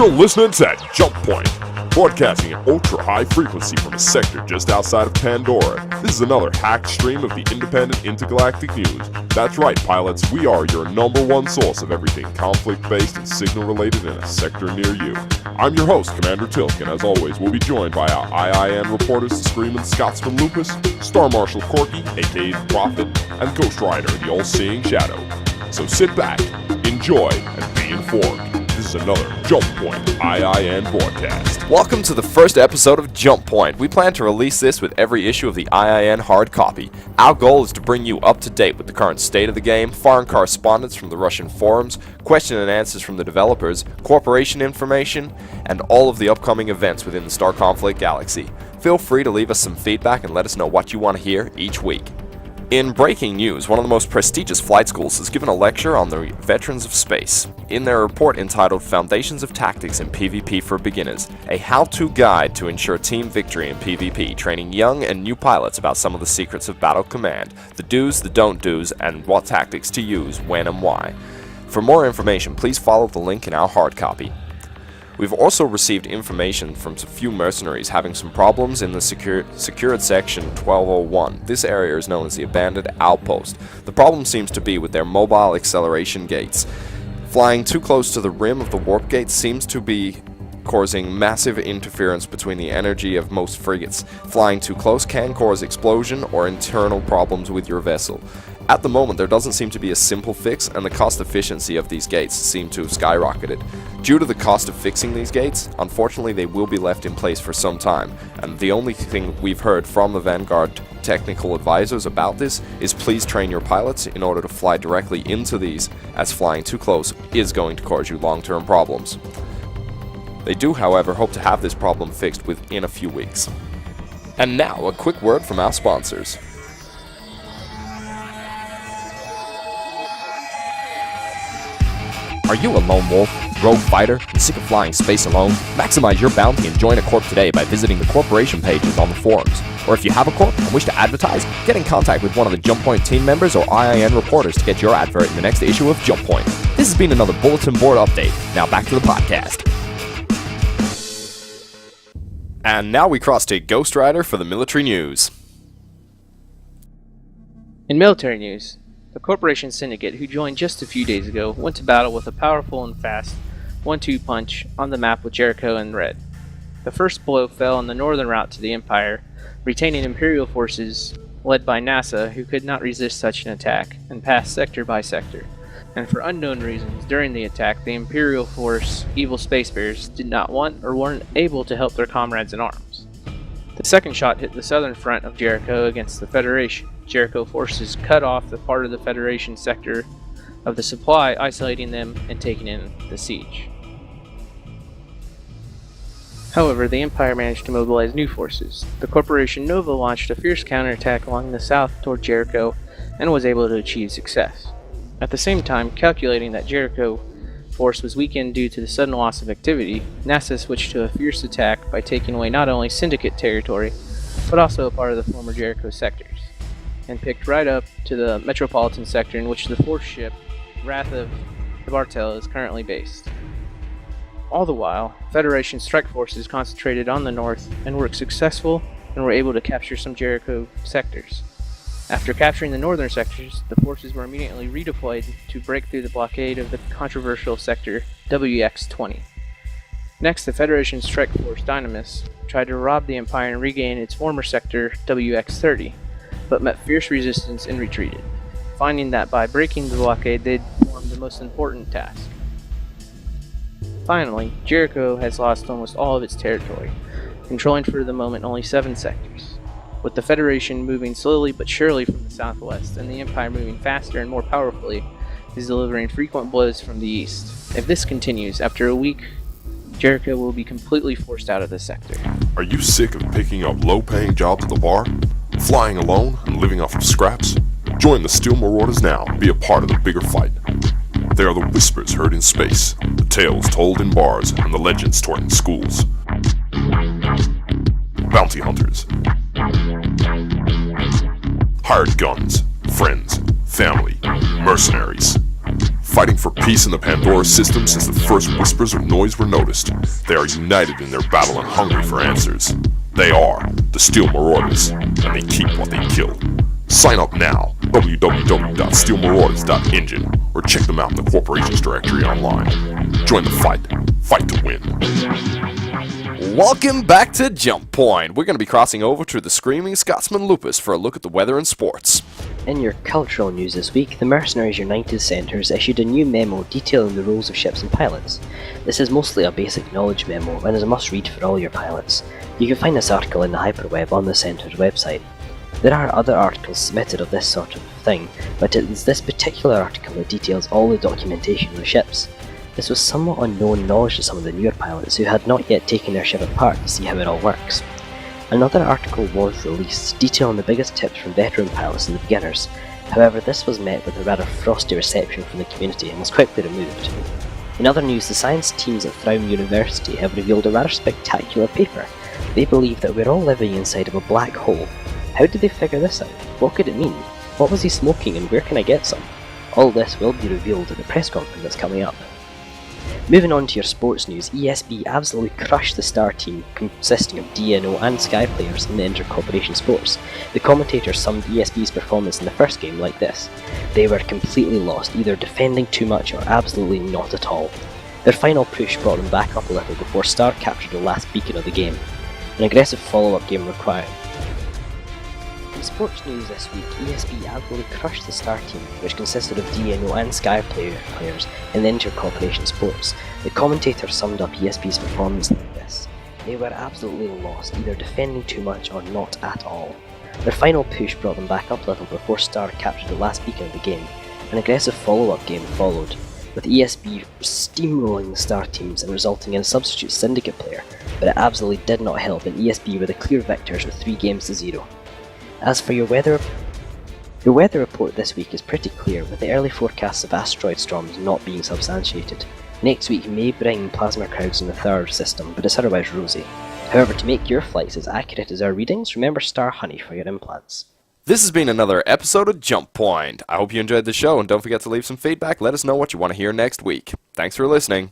You're listening to JumpPoint, broadcasting at ultra-high frequency from a sector just outside of Pandora. This is another hacked stream of the independent intergalactic news. That's right, pilots, we are your number one source of everything conflict-based and signal-related in a sector near you. I'm your host, Commander Tilk, and as always, we'll be joined by our I.I.N reporters, the Screaming Scotsman Lupus, Star Marshal Corky, aka the Prophet, and Ghost Rider, the All-Seeing Shadow. So sit back, enjoy, and be informed. This is another JumpPoint I.I.N broadcast. Welcome to the first episode of JumpPoint. We plan to release this with every issue of the I.I.N hard copy. Our goal is to bring you up to date with the current state of the game, foreign correspondence from the Russian forums, question and answers from the developers, corporation information, and all of the upcoming events within the Star Conflict galaxy. Feel free to leave us some feedback and let us know what you want to hear each week. In breaking news, one of the most prestigious flight schools has given a lecture on the veterans of space. In their report entitled Foundations of Tactics in PvP for Beginners, a how-to guide to ensure team victory in PvP, training young and new pilots about some of the secrets of battle command, the do's, the don't do's, and what tactics to use, when and why. For more information, please follow the link in our hard copy. We've also received information from a few mercenaries having some problems in the secured section 1201. This area is known as the Abandoned Outpost. The problem seems to be with their mobile acceleration gates. Flying too close to the rim of the warp gate seems to be causing massive interference between the energy of most frigates. Flying too close can cause explosion or internal problems with your vessel. At the moment, there doesn't seem to be a simple fix, and the cost efficiency of these gates seem to have skyrocketed. Due to the cost of fixing these gates, unfortunately they will be left in place for some time, and the only thing we've heard from the Vanguard technical advisors about this is please train your pilots in order to fly directly into these, as flying too close is going to cause you long-term problems. They do, however, hope to have this problem fixed within a few weeks. And now, a quick word from our sponsors. Are you a lone wolf, rogue fighter, and sick of flying space alone? Maximize your bounty and join a corp today by visiting the corporation pages on the forums. Or if you have a corp and wish to advertise, get in contact with one of the JumpPoint team members or I.I.N reporters to get your advert in the next issue of JumpPoint. This has been another bulletin board update. Now back to the podcast. And now we cross to Ghost Rider for the military news. In military news, the Corporation Syndicate, who joined just a few days ago, went to battle with a powerful and fast 1-2 punch on the map with Jericho in red. The first blow fell on the northern route to the Empire, retaining Imperial forces led by NASA, who could not resist such an attack, and passed sector by sector. And for unknown reasons, during the attack, the Imperial force, Evil Space Bears, did not want or weren't able to help their comrades in arms. The second shot hit the southern front of Jericho against the Federation. Jericho forces cut off the part of the Federation sector of the supply, isolating them and taking in the siege. However, the Empire managed to mobilize new forces. The Corporation Nova launched a fierce counterattack along the south toward Jericho and was able to achieve success. At the same time, calculating that Jericho force was weakened due to the sudden loss of activity, NASA switched to a fierce attack by taking away not only Syndicate territory, but also a part of the former Jericho sectors, and picked right up to the metropolitan sector in which the fourth ship, Wrath of the Bartel, is currently based. All the while, Federation strike forces concentrated on the north and were successful and were able to capture some Jericho sectors. After capturing the northern sectors, the forces were immediately redeployed to break through the blockade of the controversial sector WX-20. Next, the Federation strike force Dynamis tried to rob the Empire and regain its former sector WX-30, but met fierce resistance and retreated, finding that by breaking the blockade they'd performed the most important task. Finally, Jericho has lost almost all of its territory, controlling for the moment only 7 sectors. With the Federation moving slowly but surely from the southwest, and the Empire moving faster and more powerfully, is delivering frequent blows from the east. If this continues, after a week, Jericho will be completely forced out of the sector. Are you sick of picking up low-paying jobs at the bar? Flying alone and living off of scraps? Join the Steel Marauders now and be a part of the bigger fight. They are the whispers heard in space, the tales told in bars, and the legends taught in schools. Bounty hunters. Hired guns, friends, family, mercenaries. fighting for peace in the Pandora system since the first whispers of noise were noticed. They are united in their battle and hungry for answers. They are the Steel Marauders, and they keep what they kill. Sign up now, www.steelmarauders.engine, or check them out in the corporation's directory online. Join the fight. Fight to win. Welcome back to Jump Point. We're going to be crossing over to the Screaming Scotsman Lupus for a look at the weather and sports. In your cultural news this week, the Mercenaries United Centre has issued a new memo detailing the roles of ships and pilots. This is mostly a basic knowledge memo and is a must-read for all your pilots. You can find this article in the hyperweb on the Centre's website. There are other articles submitted of this sort of thing, but it is this particular article that details all the documentation of the ships. This was somewhat unknown knowledge to some of the newer pilots who had not yet taken their ship apart to see how it all works. Another article was released detailing the biggest tips from veteran pilots and the beginners. However, this was met with a rather frosty reception from the community and was quickly removed. In other news, the science teams at Thrown University have revealed a rather spectacular paper. They believe that we're all living inside of a black hole. How did they figure this out? What could it mean? What was he smoking and where can I get some? All this will be revealed at the press conference that's coming up. Moving on to your sports news, ESB absolutely crushed the star team consisting of DNO and Sky players in the Intercorporation Sports. The commentators summed ESB's performance in the first game like this: they were completely lost, either defending too much or absolutely not at all. Their final push brought them back up a little before Star captured the last beacon of the game. An aggressive follow-up game required. In sports news this week, ESB absolutely crushed the Star team, which consisted of DNO and Sky players in the Intercorporation Sports. The commentator summed up ESB's performance like this: they were absolutely lost, either defending too much or not at all. Their final push brought them back up a little before Star captured the last beacon of the game. An aggressive follow-up game followed, with ESB steamrolling the Star teams and resulting in a substitute Syndicate player, but it absolutely did not help, and ESB were the clear victors with 3-0. As for your weather report this week is pretty clear, with the early forecasts of asteroid storms not being substantiated. Next week may bring plasma clouds in the third system, but it's otherwise rosy. However, to make your flights as accurate as our readings, remember Star Honey for your implants. This has been another episode of Jump Point. I hope you enjoyed the show, and don't forget to leave some feedback. Let us know what you want to hear next week. Thanks for listening.